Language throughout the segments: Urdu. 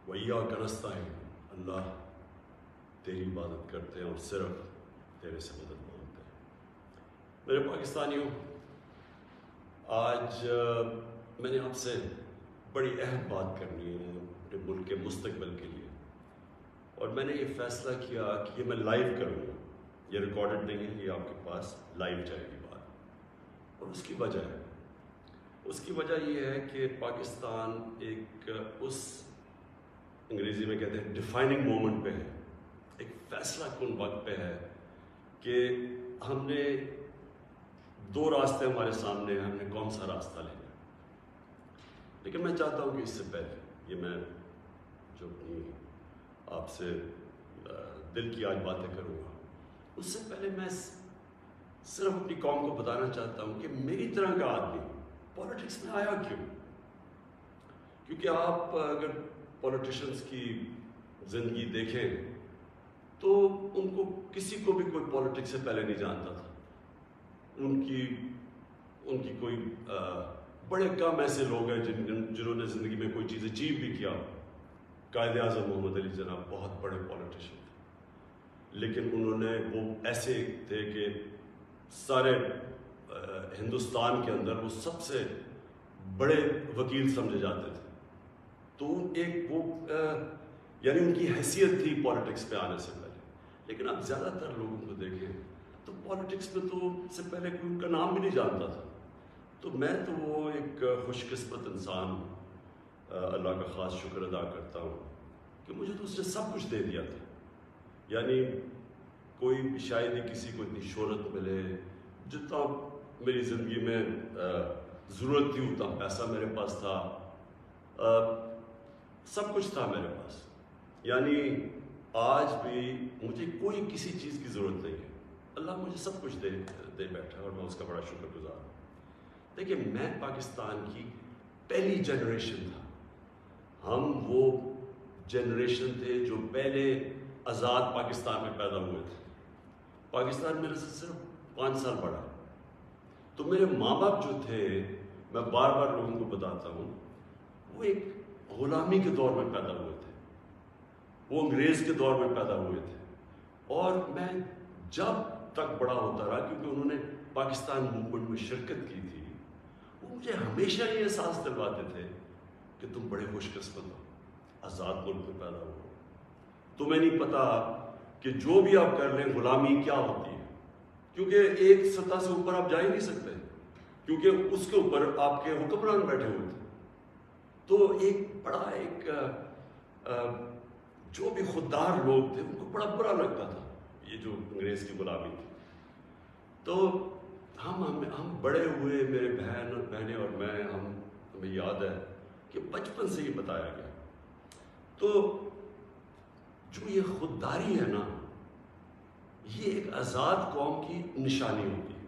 وَإِيَّاكَ نَسْتَعِينُ، اللہ تیری عبادت کرتے ہیں اور صرف تیرے سے مدد مانگتے ہیں۔ میرے پاکستانیوں، آج میں نے آپ سے بڑی اہم بات کرنی ہے اپنے ملک کے مستقبل کے لیے، اور میں نے یہ فیصلہ کیا کہ یہ میں لائیو کروں گا۔ یہ ریکارڈڈ نہیں ہے، یہ آپ کے پاس لائیو جائے گی بات۔ اور اس کی وجہ یہ ہے کہ پاکستان ایک اس انگریزی میں کہتے ہیں ڈیفائننگ مومنٹ پہ ہے، ایک فیصلہ کن وقت پہ ہے کہ ہم نے دو راستے ہمارے سامنے ہیں، ہم نے کون سا راستہ لینا ہے۔ لیکن میں چاہتا ہوں کہ اس سے پہلے یہ میں جو اپنی آپ سے دل کی آج باتیں کروں گا، اس سے پہلے میں صرف اپنی قوم کو بتانا چاہتا ہوں کہ میری طرح کا آدمی پولیٹکس میں آیا کیوں۔ کیونکہ آپ اگر پولیٹیشینس کی زندگی دیکھیں تو ان کو کسی کو بھی کوئی پولیٹکس سے پہلے نہیں جانتا تھا۔ ان کی کوئی بڑے کم ایسے لوگ ہیں جنہوں نے زندگی میں کوئی چیز اچیو بھی کیا۔ قائد اعظم محمد علی جناح بہت بڑے پولیٹیشین تھے، لیکن انہوں نے وہ ایسے تھے کہ سارے ہندوستان کے اندر وہ سب سے بڑے وکیل سمجھے جاتے تھے۔ تو یعنی ان کی حیثیت تھی پولیٹکس پہ آنے سے پہلے۔ لیکن آپ زیادہ تر لوگوں کو دیکھیں تو پولیٹکس میں تو سے پہلے کوئی ان کا نام بھی نہیں جانتا تھا۔ تو میں تو وہ ایک خوش قسمت انسان اللہ کا خاص شکر ادا کرتا ہوں کہ مجھے تو اس نے سب کچھ دے دیا تھا۔ یعنی کوئی شاید ہی کسی کو اتنی شہرت ملے، جتنا میری زندگی میں ضرورت تھی اتنا پیسہ میرے پاس تھا، سب کچھ تھا میرے پاس۔ یعنی آج بھی مجھے کوئی کسی چیز کی ضرورت نہیں ہے، اللہ مجھے سب کچھ دے بیٹھا اور میں اس کا بڑا شکر گزار ہوں۔ دیکھیے، میں پاکستان کی پہلی جنریشن تھا۔ ہم وہ جنریشن تھے جو پہلے آزاد پاکستان میں پیدا ہوئے تھے۔ پاکستان میرے سے صرف 5 سال بڑا۔ تو میرے ماں باپ جو تھے، میں بار بار لوگوں کو بتاتا ہوں، وہ ایک غلامی کے دور میں پیدا ہوئے تھے، وہ انگریز کے دور میں پیدا ہوئے تھے۔ اور میں جب تک بڑا ہوتا رہا، کیونکہ انہوں نے پاکستان موومنٹ میں شرکت کی تھی، وہ مجھے ہمیشہ یہ احساس دلواتے تھے کہ تم بڑے خوش قسمت ہو، آزاد ملک میں پیدا ہو۔ تمہیں نہیں پتا کہ جو بھی آپ کر لیں غلامی کیا ہوتی ہے، کیونکہ ایک سطح سے اوپر آپ جا ہی نہیں سکتے، کیونکہ اس کے اوپر آپ کے حکمران بیٹھے ہوئے تھے۔ تو ایک بڑا جو بھی خوددار لوگ تھے ان کو بڑا برا لگتا تھا یہ جو انگریز کی غلامی تھی۔ تو ہم بڑے ہوئے، میرے بہنیں اور میں، ہمیں یاد ہے کہ بچپن سے یہ بتایا گیا۔ تو جو یہ خودداری ہے نا، یہ ایک آزاد قوم کی نشانی ہوتی ہے۔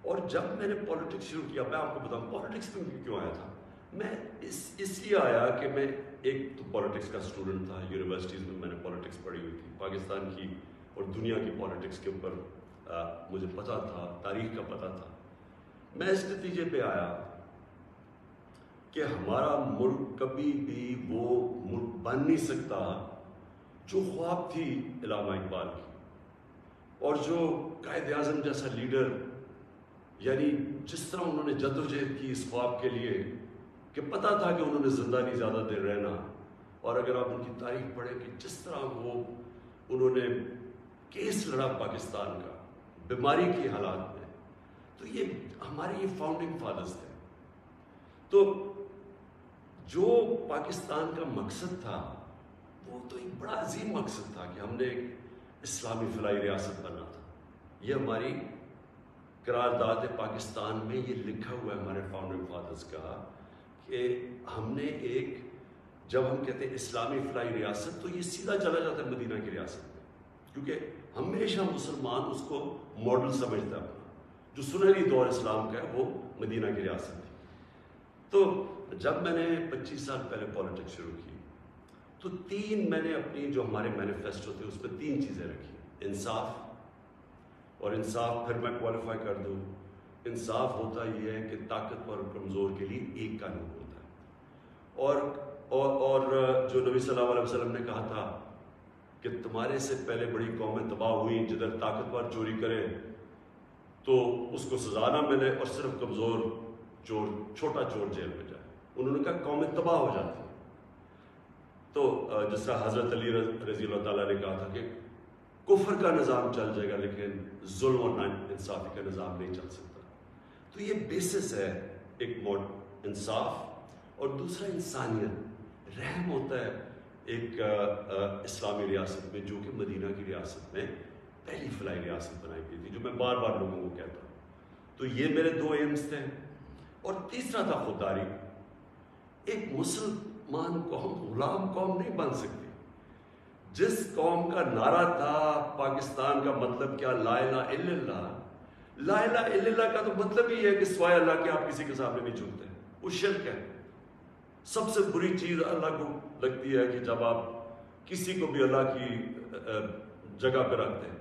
اور جب میں نے پولیٹکس شروع کیا، میں آپ کو بتاؤں پولیٹکس میں کیوں آیا تھا۔ میں اس لیے آیا کہ میں ایک تو پولیٹکس کا اسٹوڈنٹ تھا، یونیورسٹیز میں نے پولیٹکس پڑھی ہوئی تھی، پاکستان کی اور دنیا کی پولیٹکس کے اوپر مجھے پتہ تھا، تاریخ کا پتہ تھا۔ میں اس نتیجے پہ آیا کہ ہمارا ملک کبھی بھی وہ ملک بن نہیں سکتا جو خواب تھی علامہ اقبال کی، اور جو قائد اعظم جیسا لیڈر، یعنی جس طرح انہوں نے جدوجہد کی اس خواب کے لیے کہ پتہ تھا کہ انہوں نے زندہ نہیں زیادہ دیر رہنا، اور اگر آپ ان کی تاریخ پڑھیں کہ جس طرح انہوں نے کیس لڑا پاکستان کا بیماری کی حالات میں، تو یہ ہمارے یہ فاؤنڈنگ فادرز تھے۔ تو جو پاکستان کا مقصد تھا وہ تو ایک بڑا عظیم مقصد تھا کہ ہم نے ایک اسلامی فلاحی ریاست بننا تھا۔ یہ ہماری قرارداد پاکستان میں یہ لکھا ہوا ہے ہمارے فاؤنڈنگ فادرز کا کہ ہم نے جب ہم کہتے ہیں اسلامی فلاحی ریاست، تو یہ سیدھا چلا جاتا ہے مدینہ کی ریاست میں، کیونکہ ہمیشہ مسلمان اس کو ماڈل سمجھتا ہے۔ جو سنہری دور اسلام کا ہے وہ مدینہ کی ریاست تھی۔ تو جب میں نے 25 سال پہلے پولیٹکس شروع کی تو میں نے اپنی جو ہمارے مینیفیسٹو تھے اس میں 3 چیزیں رکھی: انصاف، اور انصاف پھر میں کوالیفائی کر دوں، انصاف ہوتا یہ ہے کہ طاقتور اور کمزور کے لیے ایک قانون ہوتا ہے، اور جو نبی صلی اللہ علیہ وسلم نے کہا تھا کہ تمہارے سے پہلے بڑی قومیں تباہ ہوئیں، جدھر طاقتور چوری کرے تو اس کو سزا نہ ملے اور صرف کمزور چور، چھوٹا چور جیل میں جائے، انہوں نے کہا قومیں تباہ ہو جاتی ہیں۔ تو جس طرح حضرت علی رضی اللہ تعالیٰ نے کہا تھا کہ کفر کا نظام چل جائے گا لیکن ظلم اور ناانصافی کا نظام نہیں چل سکتا۔ تو یہ بیسس ہے ایک انصاف، اور دوسرا انسانیت، رحم ہوتا ہے ایک اسلامی ریاست میں، جو کہ مدینہ کی ریاست میں پہلی فلاحی ریاست بنائی گئی تھی، جو میں بار بار لوگوں کو کہتا ہوں۔ تو یہ میرے 2 ایمز تھے، اور تیسرا تھا خودداری۔ ایک مسلمان قوم غلام قوم نہیں بن سکتی۔ جس قوم کا نعرہ تھا پاکستان کا مطلب کیا، لا الہ الا اللہ، لا الہ الا اللہ کا تو مطلب ہی ہے کہ سوائے اللہ کے آپ کسی کے سامنے نہیں جھکتے، وہ شرک ہے۔ سب سے بری چیز اللہ کو لگتی ہے کہ جب آپ کسی کو بھی اللہ کی جگہ پہ رکھتے ہیں۔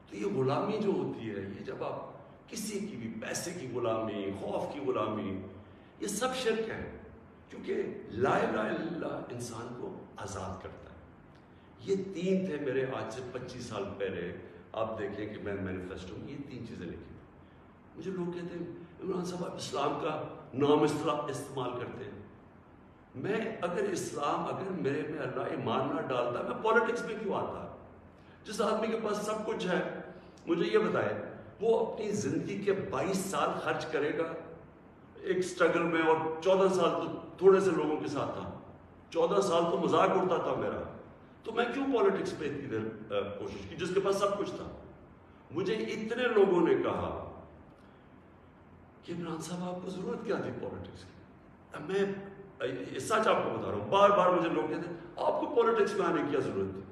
تو یہ غلامی جو ہوتی ہے، یہ جب آپ کسی کی بھی، پیسے کی غلامی، خوف کی غلامی، یہ سب شرک ہے، کیونکہ لا الہ الا اللہ انسان کو آزاد کرتا ہے۔ یہ 3 تھے میرے آج سے 25 سال پہلے۔ آپ دیکھیں کہ میں مینیفیسٹو میں یہ 3 چیزیں لکھی۔ مجھے لوگ کہتے ہیں عمران صاحب آپ اسلام کا نام استعمال کرتے ہیں۔ میں اگر میرے میں اللہ ایمان نہ ڈالتا، میں پولیٹکس میں کیوں آتا؟ جس آدمی کے پاس سب کچھ ہے، مجھے یہ بتائے وہ اپنی زندگی کے 22 سال خرچ کرے گا ایک سٹرگل میں، اور 14 سال تو تھوڑے سے لوگوں کے ساتھ تھا، 14 سال تو مذاق اڑتا تھا میرا، تو میں کیوں پولیٹکس پہ اتنی دیر کوشش کی جس کے پاس سب کچھ تھا؟ مجھے اتنے لوگوں نے کہا کہ عمران صاحب آپ کو ضرورت کیا تھی پولیٹکس کی؟ میں سچ آپ کو بتا رہا ہوں، بار بار مجھے لوگ کہتے ہیں آپ کو پولیٹکس میں آنے کی کیا ضرورت تھی؟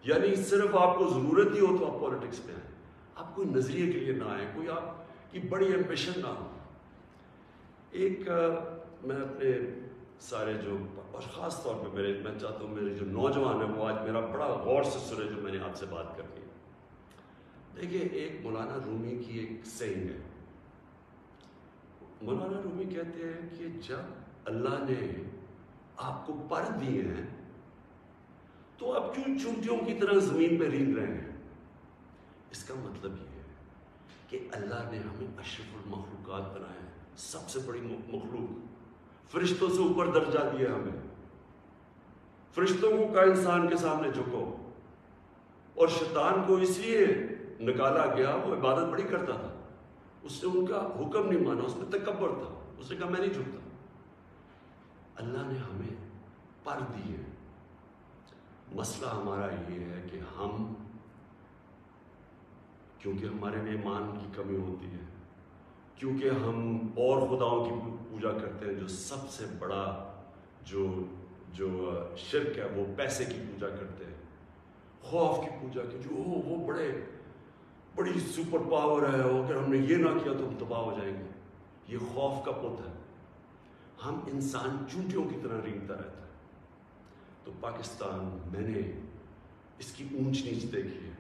یعنی صرف آپ کو ضرورت ہی ہو تو آپ پولیٹکس میں آئیں، آپ کوئی نظریے کے لیے نہ آئیں، کوئی آپ کی بڑی ایمبیشن نہ ہو۔ ایک میں اپنے سارے جو، اور خاص طور پہ میں چاہتا ہوں میرے جو نوجوان ہیں وہ آج میرا بڑا غور سے سنے جو میں نے آپ سے بات کرنی ہے۔ دیکھیے ایک مولانا رومی کی ایک سینگ ہے، مولانا رومی کہتے ہیں کہ جب اللہ نے آپ کو پر دیے ہیں تو آپ کیوں چونٹیوں کی طرح زمین پہ رینگ رہے ہیں؟ اس کا مطلب یہ ہے کہ اللہ نے ہمیں اشرف المخلوقات بنایا ہے، سب سے بڑی مخلوق، فرشتوں سے اوپر درجہ دیا ہمیں۔ فرشتوں کو کا انسان کے سامنے جھکو، اور شیطان کو اس لیے نکالا گیا، وہ عبادت بڑی کرتا تھا، اس نے ان کا حکم نہیں مانا، اس میں تکبر تھا، اس نے کہا میں نہیں جھکتا۔ اللہ نے ہمیں پر دیے، مسئلہ ہمارا یہ ہے کہ ہم، کیونکہ ہمارے میں ایمان کی کمی ہوتی ہے، کیونکہ ہم اور خداؤں کی پوجا کرتے ہیں، جو سب سے بڑا جو شرک ہے وہ پیسے کی پوجا کرتے ہیں، خوف کی پوجا کی، جو وہ بڑی سپر پاور ہے، اگر ہم نے یہ نہ کیا تو ہم تباہ ہو جائیں گے، یہ خوف کا پت ہے۔ ہم انسان چونٹیوں کی طرح رینگتا رہتا ہے۔ تو پاکستان، میں نے اس کی اونچ نیچ دیکھی ہے۔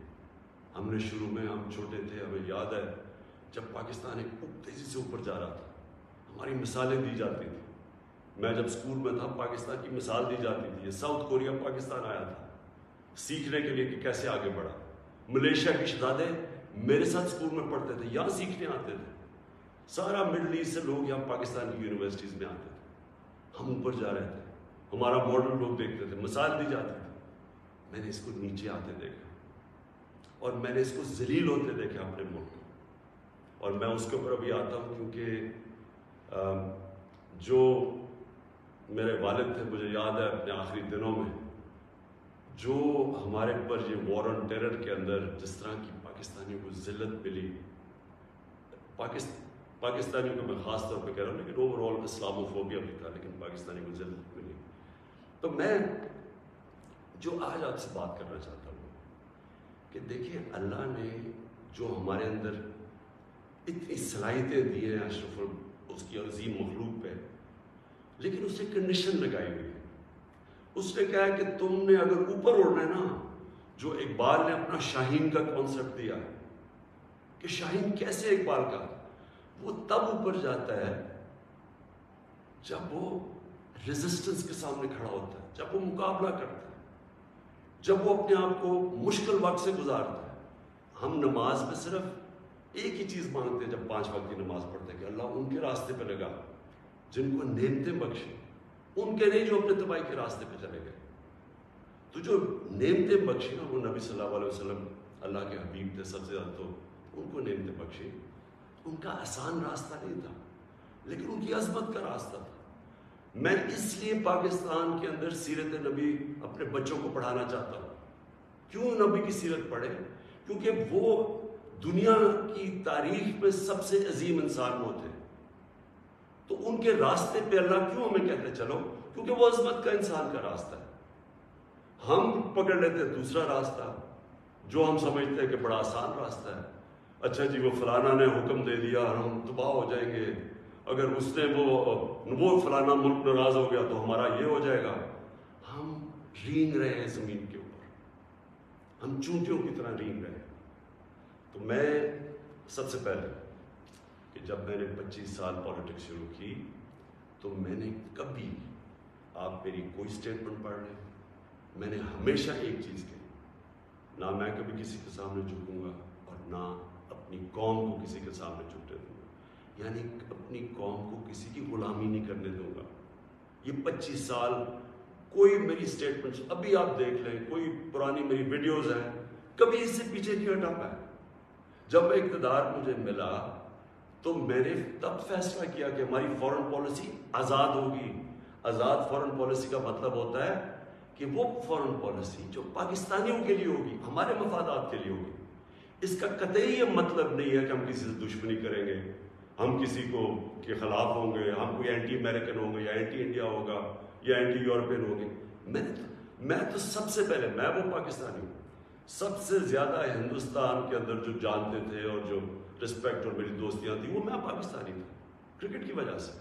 ہم نے شروع میں، ہم چھوٹے تھے، ہمیں یاد ہے جب پاکستان ایک تیزی سے اوپر جا رہا تھا، ہماری مثالیں دی جاتی تھیں۔ میں جب اسکول میں تھا پاکستان کی مثال دی جاتی تھی، یہ ساؤتھ کوریا پاکستان آیا تھا سیکھنے کے لیے کہ کیسے آگے بڑھا۔ ملیشیا کے شہزادے میرے ساتھ اسکول میں پڑھتے تھے، یہاں سیکھنے آتے تھے، سارا مڈل ایسٹ سے لوگ یہاں پاکستان کی یونیورسٹیز میں آتے تھے، ہم اوپر جا رہے تھے، ہمارا ماڈل لوگ دیکھتے تھے، مثال دی جاتی تھی۔ میں نے اس کو نیچے آتے دیکھا، اور میں نے اس کو ذلیل ہوتے دیکھا اپنے ملک کو، اور میں اس کے اوپر ابھی آتا ہوں کیونکہ جو میرے والد تھے، مجھے یاد ہے اپنے آخری دنوں میں جو ہمارے پر یہ وار آن ٹیرر کے اندر جس طرح کی پاکستانیوں کو ذلت ملی، پاکستانیوں کو میں خاص طور پہ کہہ رہا ہوں، لیکن اوور آل اسلاموفوبیا بھی تھا، لیکن پاکستانیوں کو ذلت ملی۔ تو میں جو آج آپ سے بات کرنا چاہتا ہوں کہ دیکھیں اللہ نے جو ہمارے اندر اتنی صلاحیتیں دی ہیں اشرف اس کی عظیم مخلوق پہ، لیکن اس نے کنڈیشن لگائی ہوئی ہے۔ اس نے کہا ہے کہ تم نے اگر اوپر اڑنا ہے نا، جو اقبال نے اپنا شاہین کا کانسیپٹ دیا ہے کہ شاہین کیسے اقبال کا، وہ تب اوپر جاتا ہے جب وہ ریزسٹنس کے سامنے کھڑا ہوتا ہے، جب وہ مقابلہ کرتا ہے، جب وہ اپنے آپ کو مشکل وقت سے گزارتا ہے. ہم نماز میں صرف ایک ہی چیز مانگتے ہیں جب 5 وقت کی نماز پڑھتے ہیں کہ اللہ ان کے راستے پہ لگا جن کو نعمتیں بخشی، ان کے نہیں جو اپنے تباہی کے راستے پہ چلے گئے. تو جو نعمتیں بخشی نا، وہ نبی صلی اللہ علیہ وسلم اللہ کے حبیب تھے سب سے زیادہ، تو ان کو نعمتیں بخشی. ان کا آسان راستہ نہیں تھا لیکن ان کی عظمت کا راستہ تھا. میں اس لیے پاکستان کے اندر سیرت نبی اپنے بچوں کو پڑھانا چاہتا ہوں. کیوں نبی کی سیرت پڑھے؟ کیونکہ وہ دنیا کی تاریخ میں سب سے عظیم انسان ہوتے ہیں. تو ان کے راستے پہ اللہ کیوں ہمیں کہتے چلو؟ کیونکہ وہ عظمت کا انسان کا راستہ ہے. ہم پکڑ لیتے ہیں دوسرا راستہ جو ہم سمجھتے ہیں کہ بڑا آسان راستہ ہے. اچھا جی، وہ فلانا نے حکم دے دیا اور ہم تباہ ہو جائیں گے، اگر اس نے وہ فلانا ملک ناراض ہو گیا تو ہمارا یہ ہو جائے گا. ہم رینگ رہے ہیں زمین کے اوپر، ہم چونٹیوں کی طرح رینگ رہے ہیں. تو میں سب سے پہلے کہ جب میں نے 25 سال پالیٹکس شروع کی تو میں نے کبھی، آپ میری کوئی اسٹیٹمنٹ پڑھ لیں، میں نے ہمیشہ ایک چیز کہی، نہ میں کبھی کسی کے سامنے جھکوں گا اور نہ اپنی قوم کو کسی کے سامنے جھکنے دوں گا. یعنی اپنی قوم کو کسی کی غلامی نہیں کرنے دوں گا. یہ 25 سال کوئی میری اسٹیٹمنٹس ابھی آپ دیکھ لیں، کوئی پرانی میری ویڈیوز ہیں، کبھی اس سے پیچھے نہیں ہٹا پایا. جب اقتدار مجھے ملا تو میں نے تب فیصلہ کیا کہ ہماری فورن پالیسی آزاد ہوگی. آزاد فورن پالیسی کا مطلب ہوتا ہے کہ وہ فورن پالیسی جو پاکستانیوں کے لیے ہوگی، ہمارے مفادات کے لیے ہوگی. اس کا قطعی یہ مطلب نہیں ہے کہ ہم کسی سے دشمنی کریں گے، ہم کسی کو کے خلاف ہوں گے، ہم کوئی اینٹی امریکن ہوں گے یا اینٹی انڈیا ہوگا یا اینٹی یورپین ہوں گے. میں تو سب سے پہلے، میں وہ پاکستانی ہوں، سب سے زیادہ ہندوستان کے اندر جو جانتے تھے اور جو رسپیکٹ اور میری دوستیاں تھیں وہ میں پاکستانی تھا کرکٹ کی وجہ سے.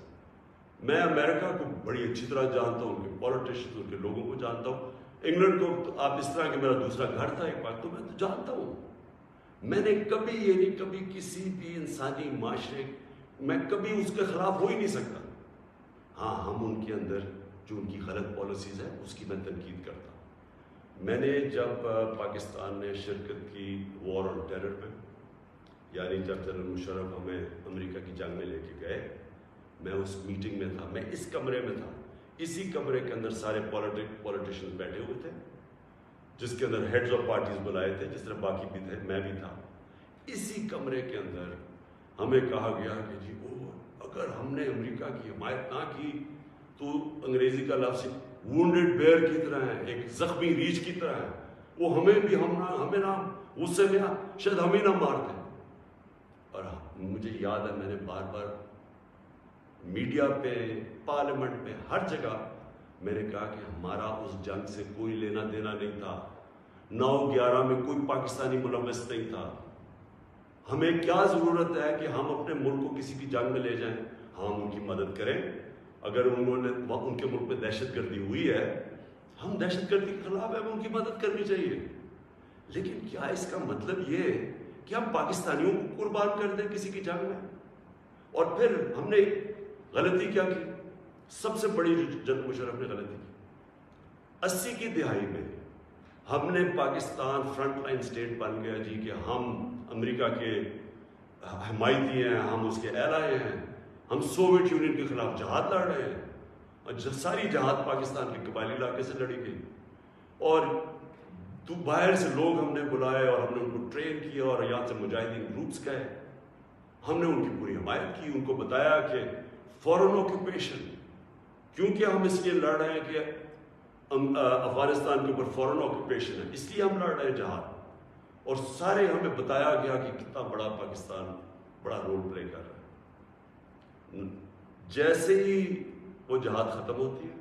میں امریکہ کو بڑی اچھی طرح جانتا ہوں، ان کے پالیٹیشنز، ان کے لوگوں کو جانتا ہوں. انگلینڈ کو تو آپ اس طرح کہ میرا دوسرا گھر تھا ایک بار، تو میں تو جانتا ہوں. میں نے کبھی یہ نہیں، کبھی کسی بھی انسانی معاشرے میں کبھی اس کے خلاف ہو ہی نہیں سکتا. ہاں، ہم ان کے اندر جو ان کی غلط پالیسیز ہیں اس کی میں تنقید کرتا ہوں. میں نے جب پاکستان نے شرکت کی وار آن ٹیرر میں، یعنی جب جنرل مشرف ہمیں امریکہ کی جنگ میں لے کے گئے، میں اس میٹنگ میں تھا، میں اس کمرے میں تھا. اسی کمرے کے اندر سارے پولیٹیشین بیٹھے ہوئے تھے جس کے اندر ہیڈز آف پارٹیز بلائے تھے، جس طرح باقی بھی تھے، میں بھی تھا. اسی کمرے کے اندر ہمیں کہا گیا کہ جی اگر ہم نے امریکہ کی حمایت نہ کی تو انگریزی کا لفظ وونڈڈ بیئر کی طرح ہے، ایک زخمی ریچھ کی طرح ہے، وہ ہمیں نہ غصے میں شاید ہمیں نہ مارتے. اور مجھے یاد ہے میں نے بار بار میڈیا پہ، پارلیمنٹ میں، ہر جگہ میں نے کہا کہ ہمارا اس جنگ سے کوئی لینا دینا نہیں تھا. 9/11 میں کوئی پاکستانی ملوث نہیں تھا. ہمیں کیا ضرورت ہے کہ ہم اپنے ملک کو کسی کی جنگ میں لے جائیں؟ ہم ان کی مدد کریں. اگر انہوں نے ان کے ملک میں دہشت گردی ہوئی ہے، ہم دہشت گردی کے خلاف ہیں، ہمیں ان کی مدد کرنی چاہیے. لیکن کیا اس کا مطلب یہ ہے کہ ہم پاکستانیوں کو قربان کر دیں کسی کی جنگ میں؟ اور پھر ہم نے غلطی کیا کی؟ سب سے بڑی جو جنرل مشرف نے غلطی کی، 80 کی دہائی میں ہم نے پاکستان فرنٹ لائن سٹیٹ بن گیا جی کہ ہم امریکہ کے حمایتی ہیں، ہم اس کے ایلائے ہیں، ہم سوویت یونین کے خلاف جہاد لڑ رہے ہیں. اور ساری جہاد پاکستان کے قبائلی علاقے سے لڑی گئی، اور باہر سے لوگ ہم نے بلائے اور ہم نے ان کو ٹرین کیا اور یہاں سے مجاہدین گروپس گئے. ہم نے ان کی پوری حمایت کی، ان کو بتایا کہ فورن آکوپیشن، کیونکہ ہم اس لیے لڑ رہے ہیں کہ افغانستان کے اوپر فورن آکوپیشن ہے، اس لیے ہم لڑ رہے ہیں جہاد. اور سارے ہمیں بتایا گیا کہ کتنا بڑا پاکستان بڑا رول پلے کر رہا ہے. جیسے ہی وہ جہاد ختم ہوتی ہے،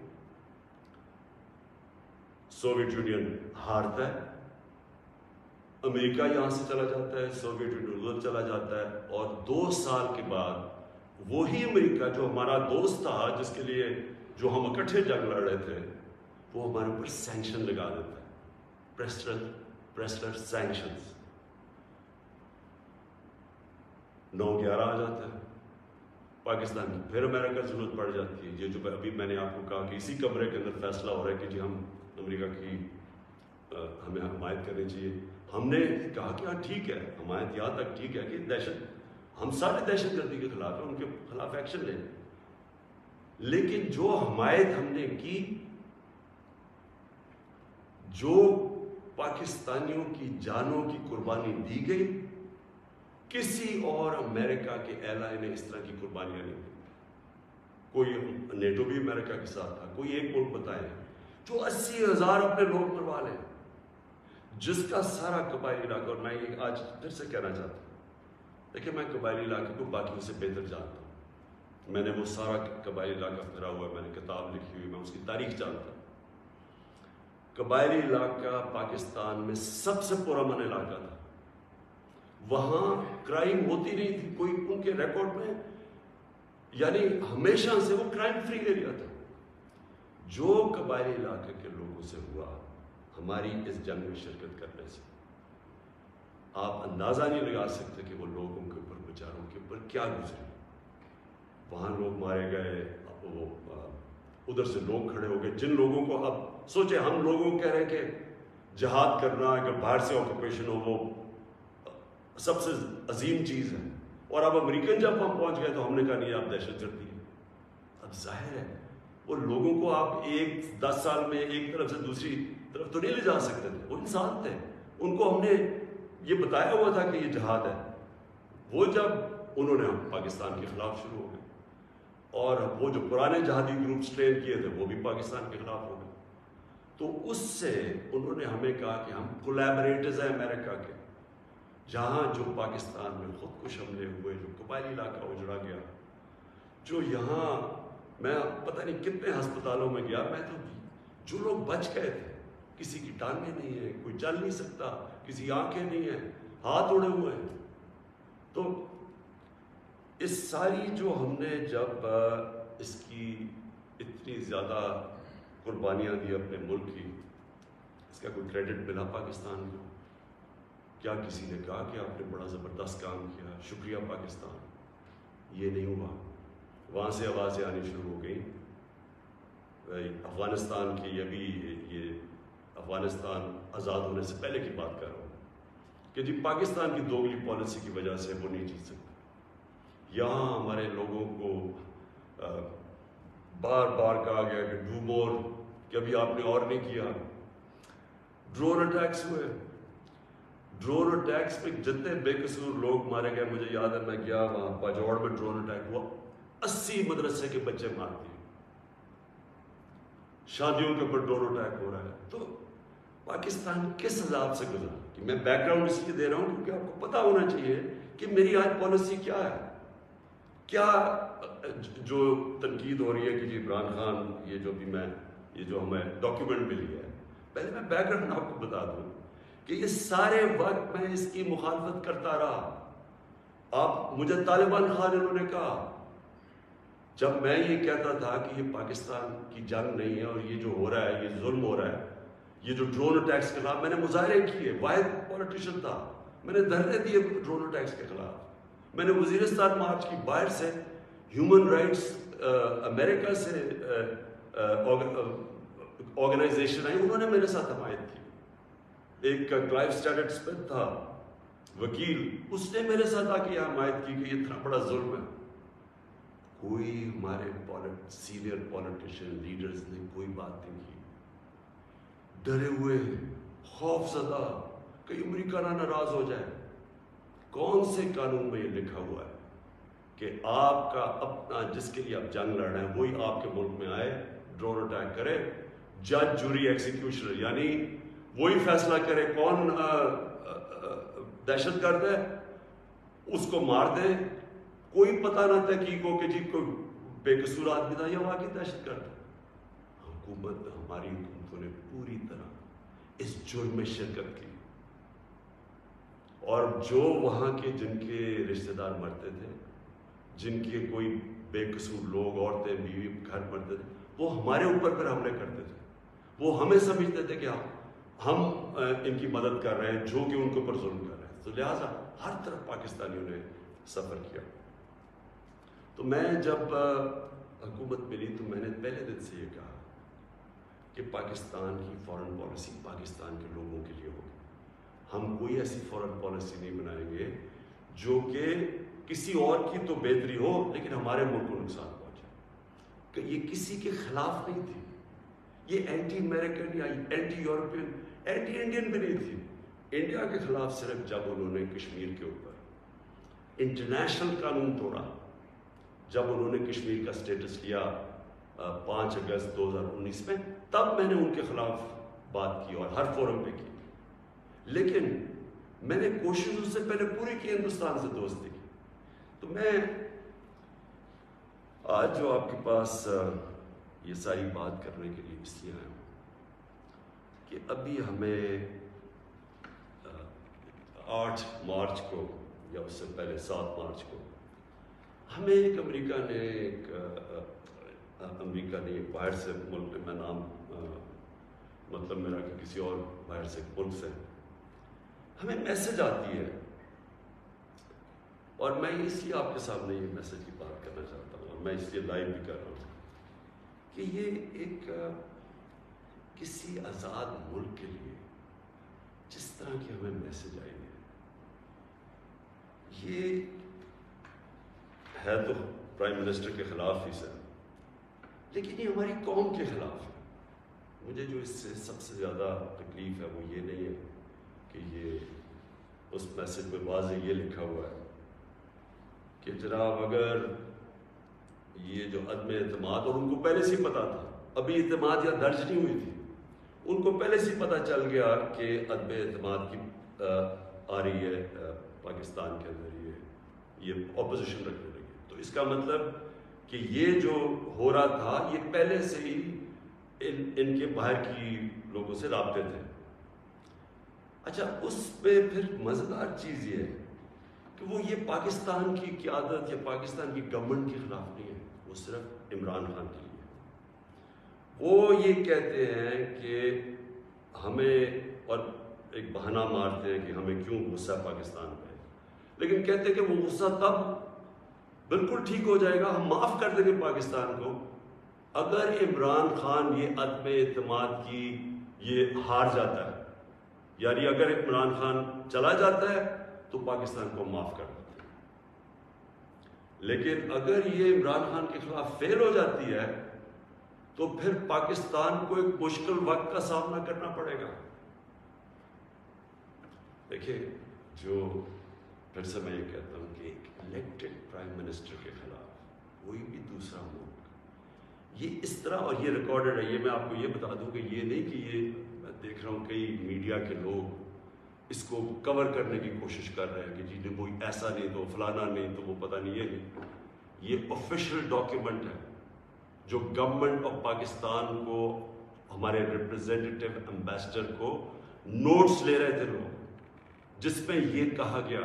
سوویت یونین ہارتا ہے، امریکہ یہاں سے چلا جاتا ہے، سوویت یونین ادھر چلا جاتا ہے، اور 2 سال کے بعد وہی امریکہ جو ہمارا دوست تھا، جس کے لیے جو ہم اکٹھے جنگ لڑ رہے تھے، وہ ہمارے اوپر سینکشن لگا دیتا ہے، پریسلر سینکشنز. 9/11 آ جاتا ہے، پاکستان کی پھر امریکہ ضرورت پڑ جاتی ہے. یہ جو ابھی میں نے آپ کو کہا کہ اسی کمرے کے اندر فیصلہ ہو رہا ہے کہ جی ہم امریکہ کی ہمیں حمایت کرنی چاہیے. ہم نے کہا کہ ہاں ٹھیک ہے, حمایت یہاں تک ٹھیک ہے کہ دہشت ہم سارے دہشت گردی کے خلاف ہیں, ان کے خلاف ایکشن لیں, لیکن جو حمایت ہم نے کی, جو پاکستانیوں کی جانوں کی قربانی دی گئی, کسی اور امریکہ کے ایلائی نے اس طرح کی قربانیاں نہیں دی. کوئی نیٹو بھی امریکہ کے ساتھ تھا, کوئی ایک ملک بتائے جو 80,000 اپنے لوگ مروا لیں, جس کا سارا قبائلی علاقہ, اور میں یہ آج پھر سے کہنا چاہتا ہوں, دیکھیں میں قبائلی علاقے کو باقیوں سے بہتر جانتا ہوں, میں نے وہ سارا قبائلی علاقہ پھرا ہوا ہے, میں نے کتاب لکھی ہوئی, میں اس کی تاریخ جانتا ہوں. قبائلی علاقہ پاکستان میں سب سے پرامن علاقہ تھا, وہاں کرائم ہوتی نہیں تھی, کوئی ان کے ریکارڈ میں, یعنی ہمیشہ سے وہ کرائم فری ایریا تھا. جو قبائلی علاقے کے لوگوں سے ہوا ہماری اس جنگ میں شرکت کرنے سے, آپ اندازہ نہیں لگا سکتے کہ وہ لوگوں کے اوپر, بیچاروں کے اوپر کیا گزرے. وہاں لوگ مارے گئے, وہ ادھر سے لوگ کھڑے ہو گئے, جن لوگوں کو, اب سوچیں ہم لوگوں کہہ رہے ہیں کہ جہاد کرنا اگر باہر سے آکوپیشن ہو وہ سب سے عظیم چیز ہے, اور اب امریکن جب ہم پہنچ گئے تو ہم نے کہا نہیں آپ دہشت گردی ہے. اب ظاہر ہے وہ لوگوں کو آپ 10 سال میں ایک طرف سے دوسری طرف تو نہیں لے جا سکتے تھے, وہ انسان تھے, ان کو ہم نے یہ بتایا ہوا تھا کہ یہ جہاد ہے. وہ جب انہوں نے پاکستان کے خلاف شروع ہو گئے, اور وہ جو پرانے جہادی گروپس ٹرین کیے تھے وہ بھی پاکستان کے خلاف ہو گئے. تو اس سے انہوں نے ہمیں کہا کہ ہم کولیبریٹرز ہیں امریکہ کے, جہاں جو پاکستان میں خود کش حملے ہوئے, جو قبائلی علاقہ اجڑا گیا, جو یہاں میں پتہ نہیں کتنے ہسپتالوں میں گیا, میں تو جو لوگ بچ گئے تھے, کسی کی ٹانگیں نہیں ہیں, کوئی چل نہیں سکتا, کسی آنکھیں نہیں ہیں, ہاتھ اڑے ہوئے ہیں. تو اس ساری جو ہم نے جب اس کی اتنی زیادہ قربانیاں دی اپنے ملک کی, اس کا کوئی کریڈٹ ملا پاکستان کو؟ کیا کسی نے کہا کہ آپ نے بڑا زبردست کام کیا, شکریہ پاکستان؟ یہ نہیں ہوا. وہاں سے آوازیں آنی شروع ہو گئیں, افغانستان کی, ابھی یہ افغانستان آزاد ہونے سے پہلے کی بات کر رہا ہوں, کہ جی پاکستان کی دوگلی پالیسی کی وجہ سے وہ نہیں جیت سکتا. یہاں ہمارے لوگوں کو بار بار کہا گیا کہ ڈو مور, کہ ابھی آپ نے اور نہیں کیا. ڈرون اٹیکس ہوئے, ڈرون اٹیکس پہ جتنے بے قصور لوگ مارے گئے, مجھے یاد ہے میں گیا وہاں پاجوڑ میں ڈرون اٹیک ہوا, 80 مدرسے کے بچے مار دیے, شادیوں کے اوپر ڈرون اٹیک ہو رہا ہے. تو پاکستان کس عذاب سے گزرا, کہ میں بیک گراؤنڈ اس لیے دے رہا ہوں کیونکہ آپ کو پتا ہونا چاہیے کہ میری آج پالیسی کیا ہے. کیا جو تنقید ہو رہی ہے کہ جی عمران خان, یہ جو بھی میں, یہ جو ہمیں ڈاکیومنٹ ملی ہے, پہلے میں بیک گراؤنڈ آپ کو بتا دوں کہ یہ سارے وقت میں اس کی مخالفت کرتا رہا. آپ مجھے طالبان خان انہوں نے کہا, جب میں یہ کہتا تھا کہ یہ پاکستان کی جنگ نہیں ہے اور یہ جو ہو رہا ہے یہ ظلم ہو رہا ہے, یہ جو ڈرون اٹیکس کے خلاف میں نے مظاہرے کیے, واحد پولیٹیشین تھا, میں نے دھرنے دیے ڈرون اٹیکس کے خلاف, میں نے وزیرستان مارچ کی, باہر سے ہیومن رائٹس امریکہ سے آرگنائزیشن آئی, انہوں نے میرے ساتھ حمایت کی. ایک کلائیو اسٹیٹٹ اسمتھ تھا وکیل, اس نے میرے ساتھ آ کے یہ حمایت کی کہ یہ اتنا بڑا ظلم ہے. کوئی ہمارے سینئر پولیٹیشین لیڈرز نے کوئی بات نہیں کی, ڈرے ہوئے, خوف زدہ, کہ امریکہ نہ ناراض ہو جائے. کون سے قانون میں یہ لکھا ہوا ہے کہ آپ کا اپنا جس کے لیے آپ جنگ لڑ رہے ہیں وہی آپ کے ملک میں آئے, ڈرون اٹیک کرے, جج جوری ایکسیکیوشنر, یعنی وہی فیصلہ کرے کون دہشت گرد ہے, اس کو مار دے, کوئی پتہ نہ تحقیق ہو کہ جی کوئی بے قصور آدمی تھا یا واقعی دہشت گرد. ہماری حکومتوں نے پوری طرح اس جرم میں شرکت کی, اور جو وہاں کے جن کے رشتہ دار مرتے تھے, جن کے کوئی بے قصور لوگ, عورتیں, بیوی, گھر مرتے تھے, وہ ہمارے اوپر پھر حملے کرتے تھے. وہ ہمیں سمجھتے تھے کہ ہم ان کی مدد کر رہے ہیں جو کہ ان کے اوپر ظلم کر رہے ہیں. تو لہٰذا ہر طرف پاکستانیوں نے سفر کیا. تو میں جب حکومت ملی تو میں نے پہلے دن سے یہ کہا کہ پاکستان کی فارن پالیسی پاکستان کے لوگوں کے لیے ہوگی. ہم کوئی ایسی فارن پالیسی نہیں بنائیں گے جو کہ کسی اور کی تو بہتری ہو لیکن ہمارے ملک کو نقصان پہنچے. کہ یہ کسی کے خلاف نہیں تھی, یہ اینٹی امریکن یا اینٹی یورپین اینٹی انڈین بھی نہیں تھی. انڈیا کے خلاف صرف جب انہوں نے کشمیر کے اوپر انٹرنیشنل قانون توڑا, جب انہوں نے کشمیر کا سٹیٹس لیا 5 اگست 2019 میں, تب میں نے ان کے خلاف بات کی اور ہر فورم پہ کی. لیکن میں نے کوشش اس سے پہلے پوری کی ہندوستان سے دوستی کی. تو میں آج جو آپ کے پاس یہ ساری بات کرنے کے لیے اس لیے آیا ہوں کہ ابھی ہمیں 8 مارچ کو یا اس سے پہلے 7 مارچ کو ہمیں ایک امریکہ نے باہر سے ملک میں نام مطلب میرا کہ کسی اور باہر سے ملک سے ہمیں میسج آتی ہے, اور میں اس لیے آپ کے سامنے یہ میسج کی بات کرنا چاہتا ہوں اور میں اس لیے لائیو بھی کر رہا ہوں کہ یہ ایک کسی آزاد ملک کے لیے جس طرح کی ہمیں میسج آئی ہے, یہ ہے تو پرائم منسٹر کے خلاف ہی سر, لیکن یہ ہماری قوم کے خلاف ہے. مجھے جو اس سے سب سے زیادہ تکلیف ہے وہ یہ نہیں ہے کہ یہ اس میسج میں واضح یہ لکھا ہوا ہے کہ جناب اگر یہ جو عدم اعتماد, اور ان کو پہلے سے ہی پتا تھا, ابھی اعتماد یا درج نہیں ہوئی تھی, ان کو پہلے سے ہی پتا چل گیا کہ عدم اعتماد کی آ رہی ہے پاکستان کے اندر, یہ اپوزیشن رکھنے لگی. تو اس کا مطلب کہ یہ جو ہو رہا تھا یہ پہلے سے ہی ان کے باہر کی لوگوں سے رابطے تھے. اچھا, اس پہ پھر مزیدار چیز یہ ہے کہ وہ یہ پاکستان کی قیادت یا پاکستان کی گورنمنٹ کے خلاف نہیں ہے, وہ صرف عمران خان کے لیے. وہ یہ کہتے ہیں کہ ہمیں, اور ایک بہانہ مارتے ہیں کہ ہمیں کیوں غصہ پاکستان پہ, لیکن کہتے ہیں کہ وہ غصہ تب بالکل ٹھیک ہو جائے گا, ہم معاف کر دیں گے پاکستان کو اگر عمران خان یہ عدم اعتماد کی یہ ہار جاتا ہے. یعنی اگر عمران خان چلا جاتا ہے تو پاکستان کو معاف کر دیتے ہیں, لیکن اگر یہ عمران خان کے خلاف فیل ہو جاتی ہے تو پھر پاکستان کو ایک مشکل وقت کا سامنا کرنا پڑے گا. دیکھیں, جو پھر سے میں یہ کہتا ہوں کہ ایک الیکٹڈ پرائم منسٹر کے خلاف کوئی بھی دوسرا ملک, یہ اس طرح, اور یہ ریکارڈڈ ہے, یہ میں آپ کو یہ بتا دوں کہ یہ نہیں کہ یہ میں دیکھ رہا ہوں کئی میڈیا کے لوگ اس کو کور کرنے کی کوشش کر رہے ہیں کہ جی کوئی ایسا نہیں تو فلانا نہیں تو وہ پتہ نہیں, یہ نہیں. یہ آفیشیل ڈاکیومنٹ ہے جو گورنمنٹ آف پاکستان کو, ہمارے ریپرزینٹیو امبیسڈر کو نوٹس لے رہے تھے لوگ, جس میں یہ کہا گیا,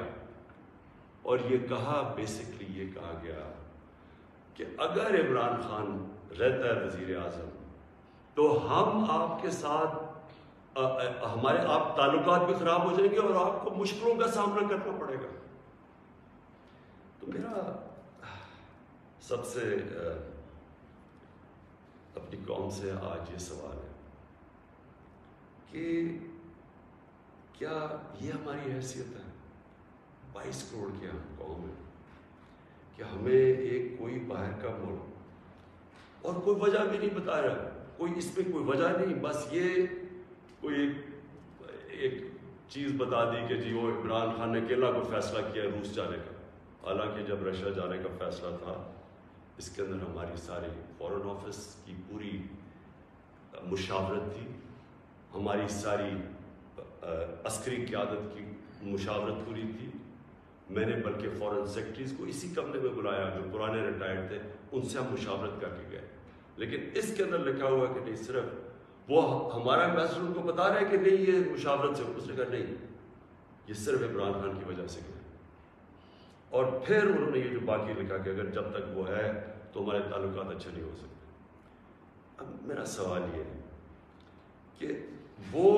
اور یہ کہا بیسکلی یہ کہا گیا کہ اگر عمران خان رہتا ہے وزیر اعظم تو ہم آپ کے ساتھ ہمارے آپ تعلقات بھی خراب ہو جائیں گے اور آپ کو مشکلوں کا سامنا کرنا پڑے گا. تو میرا سب سے اپنی قوم سے آج یہ سوال ہے کہ کیا یہ ہماری حیثیت ہے, 22 کروڑ کی ہم قوم ہے, کہ ہمیں ایک کوئی باہر کا ملک, اور کوئی وجہ بھی نہیں بتا رہا, کوئی اس میں کوئی وجہ نہیں, بس یہ کوئی ایک چیز بتا دی کہ جی وہ عمران خان نے اکیلا کو فیصلہ کیا روس جانے کا, حالانکہ جب رشیا جانے کا فیصلہ تھا اس کے اندر ہماری ساری فارن آفس کی پوری مشاورت تھی, ہماری ساری عسکری قیادت کی مشاورت پوری تھی. میں نے بلکہ فارن سیکرٹریز کو اسی کمرے میں بلایا جو پرانے ریٹائرڈ تھے, ان سے ہم مشاورت کر کے گئے, لیکن اس کے اندر لکھا ہوا کہ نہیں, صرف وہ ہمارا امبیسڈر ان کو بتا رہے کہ نہیں یہ مشاورت سے, اس نے کہا نہیں یہ صرف عمران خان کی وجہ سے گئے. اور پھر انہوں نے یہ جو باقی لکھا کہ اگر جب تک وہ ہے تو ہمارے تعلقات اچھے نہیں ہو سکتے. اب میرا سوال یہ ہے کہ وہ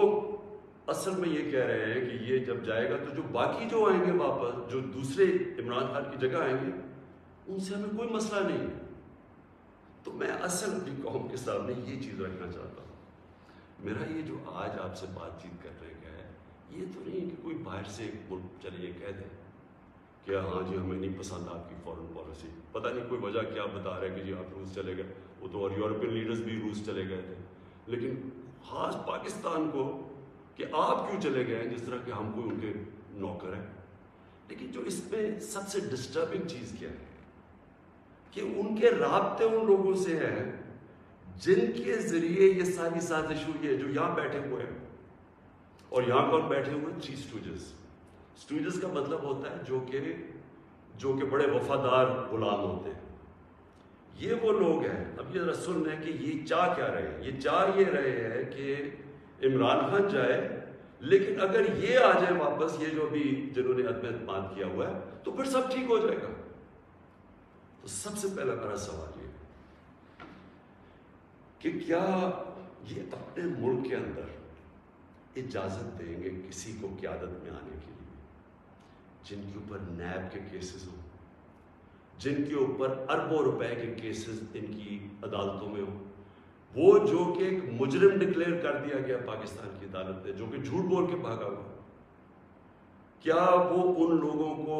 اصل میں یہ کہہ رہے ہیں کہ یہ جب جائے گا تو جو باقی جو آئیں گے واپس, جو دوسرے عمران خان کی جگہ آئیں گے, ان سے ہمیں کوئی مسئلہ نہیں. تو میں اصل اپنی قوم کے سامنے یہ چیز رکھنا چاہتا ہوں. میرا یہ جو آج آپ سے بات چیت کرنے کا ہے، یہ تو نہیں کہ کوئی باہر سے ایک ملک چلے یہ کہہ دے کہ ہاں جی ہمیں نہیں پسند آپ کی فارن پالیسی. پتہ نہیں کوئی وجہ کیا بتا رہا ہے کہ جی آپ روس چلے گئے. وہ تو اور یورپین لیڈرز بھی روس چلے گئے تھے، لیکن خاص پاکستان کو کہ آپ کیوں چلے گئے ہیں، جس طرح کہ ہم کوئی ان کے نوکر ہیں. لیکن جو اس میں سب سے ڈسٹربنگ چیز کیا ہے کہ ان کے رابطے ان لوگوں سے ہیں جن کے ذریعے یہ ساری سازش ہوئی ہے، جو یہاں بیٹھے ہوئے ہیں. اور یہاں کون بیٹھے ہوئے ہیں؟ 3 اسٹوجز. اسٹوجز کا مطلب ہوتا ہے جو کہ بڑے وفادار غلام ہوتے ہیں. یہ وہ لوگ ہیں. اب یہ ذرا سن رہے ہیں کہ یہ چاہ کیا رہے ہیں. یہ چاہ یہ رہے ہیں کہ عمران خان جائے، لیکن اگر یہ آ جائے واپس، یہ جو ابھی جنہوں نے عدم اعتماد کیا ہوا ہے، تو پھر سب ٹھیک ہو جائے گا. تو سب سے پہلا میرا سوال یہ کہ کیا یہ اپنے ملک کے اندر اجازت دیں گے کسی کو قیادت میں آنے کے لیے جن کے اوپر نیب کے کیسز ہوں، جن کے اوپر اربوں روپے کے کیسز ان کی عدالتوں میں ہوں، وہ جو کہ ایک مجرم ڈکلیئر کر دیا گیا پاکستان کی عدالت نے، جو کہ جھوٹ بول کے بھاگا ہوا. کیا وہ ان لوگوں کو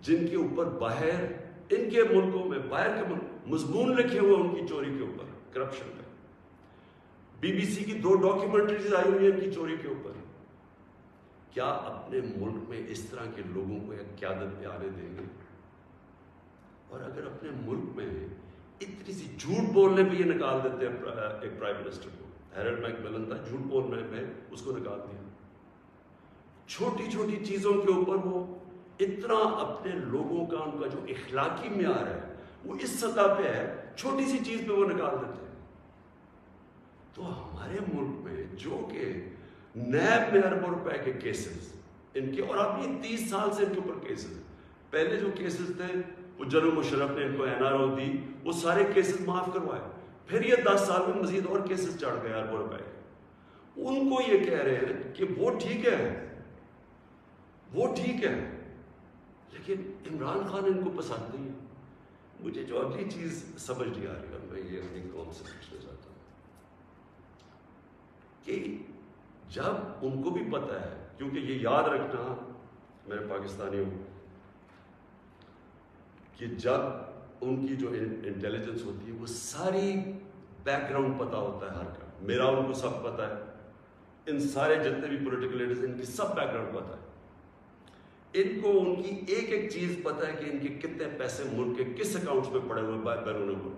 جن کے اوپر باہر ان کے ملکوں میں، باہر کے ملک مضمون لکھے ہوئے ان کی چوری کے اوپر، کرپشن پہ، BBC کی 2 ڈاکیومنٹریز آئی ہوئی ہیں ان کی چوری کے اوپر، کیا اپنے ملک میں اس طرح کے لوگوں کو ایک قیادت پہ آنے دیں گے؟ اور اگر اپنے ملک میں اتنی سی جھوٹ بولنے پہ یہ نکال دیتے ہیں ایک پرائم منسٹر کو، ہیرلڈ میکملن تھا، جھوٹ بولنے پہ اس کو نکال دیا. چھوٹی چھوٹی چیزوں کے اوپر وہ اتنا اپنے لوگوں کا، ان کا جو اخلاقی معیار ہے وہ اس سطح پہ ہے، چھوٹی سی چیز پہ وہ نکال دیتے ہیں. تو ہمارے ملک میں جو کہ نیب میں اربوں روپے کے کیسز ان کے، اور اب یہ 30 سال سے ان کے اوپر کیسز، پہلے جو کیسز تھے وہ جنرل مشرف نے ان کو NRO دی، وہ سارے کیسز معاف کروائے. پھر یہ 10 سال میں مزید اور کیسز چڑھ گئے اربوں روپے کے. ان کو یہ کہہ رہے ہیں کہ وہ ٹھیک ہے، وہ ٹھیک ہے، لیکن عمران خان ان کو پسند نہیں ہے. مجھے جو اگلی چیز سمجھ نہیں آ رہی ہے، میں یہ اپنی قوم سے پوچھنا چاہتا ہوں کہ جب ان کو بھی پتہ ہے، کیونکہ یہ یاد رکھنا میرے پاکستانیوں کہ جب ان کی جو انٹیلیجنس ہوتی ہے وہ ساری بیک گراؤنڈ پتہ ہوتا ہے ہر کا. میرا ان کو سب پتہ ہے، ان سارے جتنے بھی پولیٹیکل لیڈرز ان کی سب بیک گراؤنڈ پتہ ہے. ان کو ان کی ایک ایک چیز پتہ ہے کہ ان کے کتنے پیسے ملک کے کس اکاؤنٹس میں پڑے ہوئے بیرون ملک.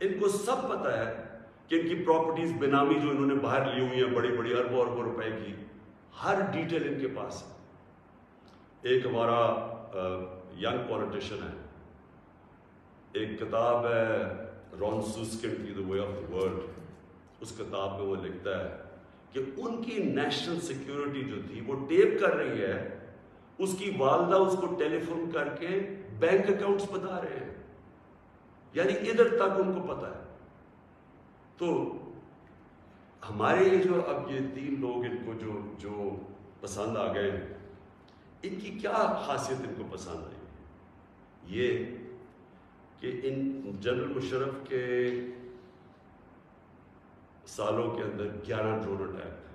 ان کو سب پتہ ہے کہ ان کی پراپرٹیز بینامی جو انہوں نے باہر لی ہوئی ہیں بڑی بڑی اربوں اربوں روپے کی، ہر ڈیٹیل ان کے پاس ہے. ایک ہمارا ینگ پولیٹیشین ہے، ایک کتاب ہے رون سوسکنڈ کی دی وے آف دی ورلڈ. اس کتاب میں وہ لکھتا ہے کہ ان کی نیشنل سیکیورٹی جو تھی وہ ٹیپ کر رہی ہے، اس کی والدہ اس کو ٹیلی فون کر کے بینک اکاؤنٹس بتا رہے ہیں، یعنی ادھر تک ان کو پتا ہے. تو ہمارے یہ جو اب یہ 3 لوگ ان کو جو پسند آ گئے ہیں، ان کی کیا خاصیت ان کو پسند آئی؟ یہ کہ ان جنرل مشرف کے سالوں کے اندر 11 ڈرون اٹیک تھے.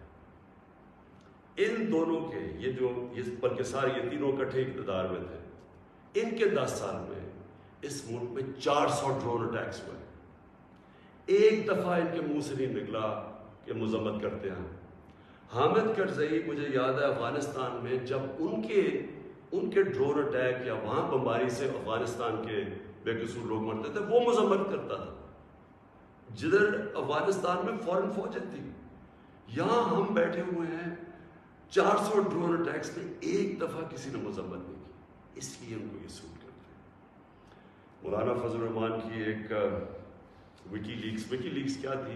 ان دونوں کے یہ بلکہ سارے یہ تینوں اکٹھے اقتدار میں تھے. ان کے 10 سال میں اس ملک میں 400 ڈرون اٹیکس ہوئے. ایک دفعہ ان کے منہ سے نہیں نکلا کہ مذمت کرتے ہیں. حامد کرزئی مجھے یاد ہے افغانستان میں جب ان کے ڈرون اٹیک یا وہاں بمباری سے افغانستان کے بے قصور لوگ مرتے تھے، وہ مذمت کرتا تھا. جدھر افغانستان میں فورن فوجیں تھی، یہاں ہم بیٹھے ہوئے ہیں 400 ڈرون اٹیکس میں ایک دفعہ کسی نے مذمت نہیں کی. اس لیے ان کو یہ سوٹ کرتے ہیں. مولانا فضل الرحمان کی ایک وکی لیکس کیا تھی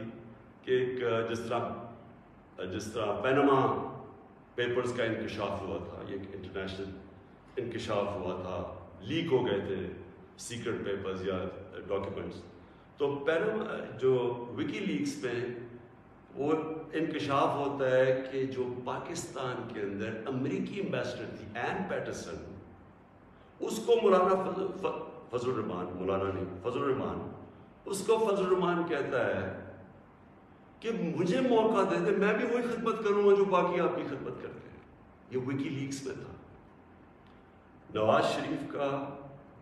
کہ ایک جس طرح پینما پیپرز کا انکشاف ہوا تھا، یہ ایک انٹرنیشنل انکشاف ہوا تھا، لیک ہو گئے تھے سیکرٹ پیپرز یا ڈاکیومنٹس. تو پینما جو وکی لیکس میں وہ انکشاف ہوتا ہے کہ جو پاکستان کے اندر امریکی ایمبیسڈر تھی این پیٹرسن، اس کو مولانا فضل الرحمان، مولانا نہیں، فضل الرحمان، اس کو فضل الرحمان کہتا ہے کہ مجھے موقع دے دے، میں بھی وہی خدمت کروں گا جو باقی آپ کی خدمت کرتے ہیں. یہ وکی لیکس میں تھا. نواز شریف کا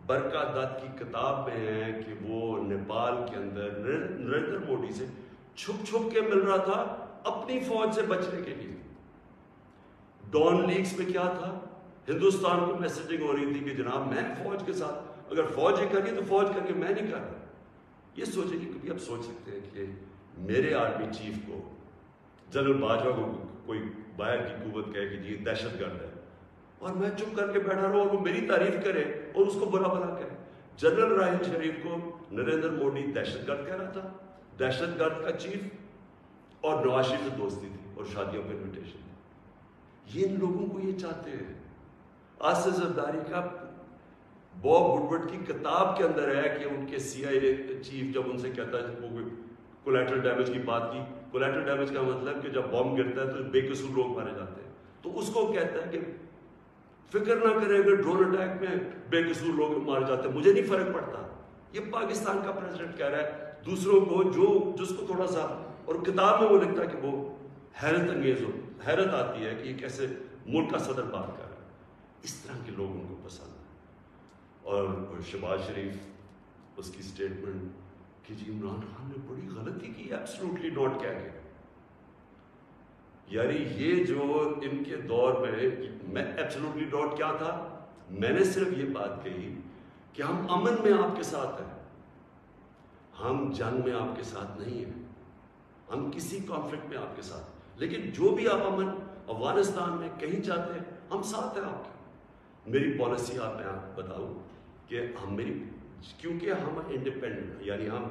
برکا دت کی کتاب میں ہے کہ وہ نیپال کے اندر نریندر مودی سے چھپ چھپ کے مل رہا تھا اپنی فوج سے بچنے کے لیے. ڈان لیکس میں کیا تھا؟ ہندوستان کو میسیجنگ ہو رہی تھی کہ جناب میں فوج کے ساتھ، اگر فوج یہ کر رہی تو فوج کر کے میں نہیں کر رہا. یہ سوچیں کہ کبھی آپ سوچ سکتے ہیں کہ میرے آرمی چیف کو، جنرل باجوہ کو کوئی باہر کی قوت کہے کہ جی دہشت گرد ہے، اور میں چپ کر کے بیٹھا رہا اور وہ میری تعریف کرے اور اس کو برا بھلا کرے. جنرل راحیل شریف کو نریندر مودی دہشت گرد کہہ رہا تھا، دہشت گرد کا چیف، اور نواز شریف سے دوستی تھی اور شادیوں پہ انویٹیشن تھی. یہ ان لوگوں کو یہ چاہتے ہیں. آصف زرداری کا باب وڈورڈ کی کتاب کے اندر ہے کہ ان کے سی آئی اے چیف جب ان سے کہتا ہے، وہ کولیٹرل ڈیمیج کی بات کی، کولیٹرل ڈیمیج کا مطلب کہ جب بم گرتا ہے تو بے قصور لوگ مارے جاتے ہیں، تو اس کو کہتا ہے کہ فکر نہ کریں اگر ڈرون اٹیک میں بے قصور لوگ مارے جاتے ہیں مجھے نہیں فرق پڑتا. یہ پاکستان کا پریزیڈنٹ کہہ رہا ہے دوسروں کو، جس کو تھوڑا سا، اور کتاب میں وہ لکھتا ہے کہ وہ حیرت انگیز ہو، حیرت آتی ہے کہ یہ کیسے ملک کا صدر بات کر رہا ہے. اس طرح کے لوگ ان کو پسند ہیں. اور شہباز شریف اس کی سٹیٹمنٹ کہ جی عمران خان نے بڑی غلطی کی، ایبسلوٹلی ناٹ کہہ کے، یعنی یہ جو ان کے دور میں ایبسلوٹلی ناٹ کیا تھا، میں نے صرف یہ بات کہی کہ ہم امن میں آپ کے ساتھ ہیں، ہم جنگ میں آپ کے ساتھ نہیں ہیں، ہم کسی کانفلکٹ میں آپ کے ساتھ، لیکن جو بھی آپ امن افغانستان میں کہیں چاہتے ہیں ہم ساتھ ہیں آپ کے. میری پالیسی آپ میں بتاؤں کہ کیونکہ ہم انڈیپینڈنٹ، یعنی ہم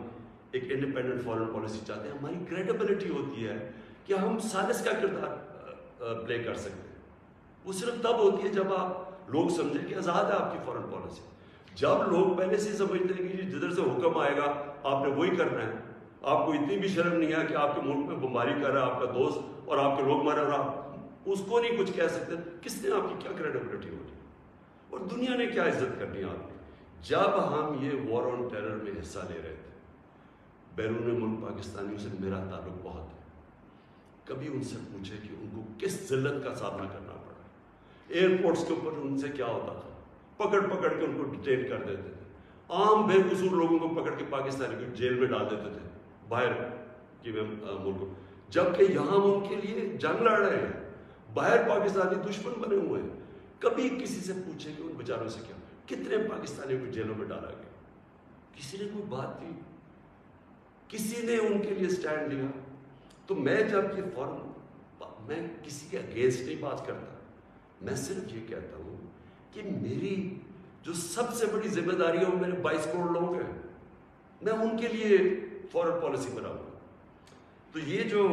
ایک انڈیپینڈنٹ فارن پالیسی چاہتے ہیں، ہماری کریڈیبلٹی ہوتی ہے کہ ہم سازش کا کردار پلے کر سکتے ہیں. وہ صرف تب ہوتی ہے جب آپ لوگ سمجھیں کہ آزاد ہے آپ کی فارن پالیسی. جب لوگ پہلے سے سمجھتے ہیں کہ جدھر سے حکم آئے گا آپ نے وہی کرنا ہے، آپ کو اتنی بھی شرم نہیں ہے کہ آپ کے ملک میں بمباری کر رہا ہے آپ کا دوست اور آپ کے لوگ مارے اور آپ اس کو نہیں کچھ کہہ سکتے، کس نے آپ کی کیا کریڈیبلٹی ہوگی اور دنیا نے کیا عزت کرنی ہے آپ کی. جب ہم یہ وار آن ٹیرر میں حصہ لے رہے تھے، بیرون ملک پاکستانیوں سے میرا تعلق بہت ہے، کبھی ان سے پوچھے کہ ان کو کس ذلت کا سامنا کرنا پڑا. ایئرپورٹس کے اوپر ان سے کیا ہوتا تھا، پکڑ پکڑ کے ان کو ڈیٹین کر دیتے تھے، عام بے قصور لوگوں کو پکڑ کے پاکستانی کو جیل میں ڈال دیتے تھے باہر کی ملکوں، جبکہ یہاں ہم ان کے لیے جنگ لڑ رہے ہیں، باہر پاکستانی دشمن بنے ہوئے ہیں. کبھی کسی سے پوچھے کہ ان بیچاروں سے کیا، کتنے پاکستانیوں کو جیلوں میں ڈالا گیا، کسی نے کوئی بات کی، کسی نے ان کے لیے سٹینڈ لیا. تو میں جب یہ میں کسی کے اگینسٹ نہیں بات کرتا، میں صرف یہ کہتا ہوں کہ میری جو سب سے بڑی ذمہ داری ہے وہ میرے 22 کروڑ لوگ ہیں، میں ان کے لیے فارن پالیسی بناؤں گا. تو یہ جو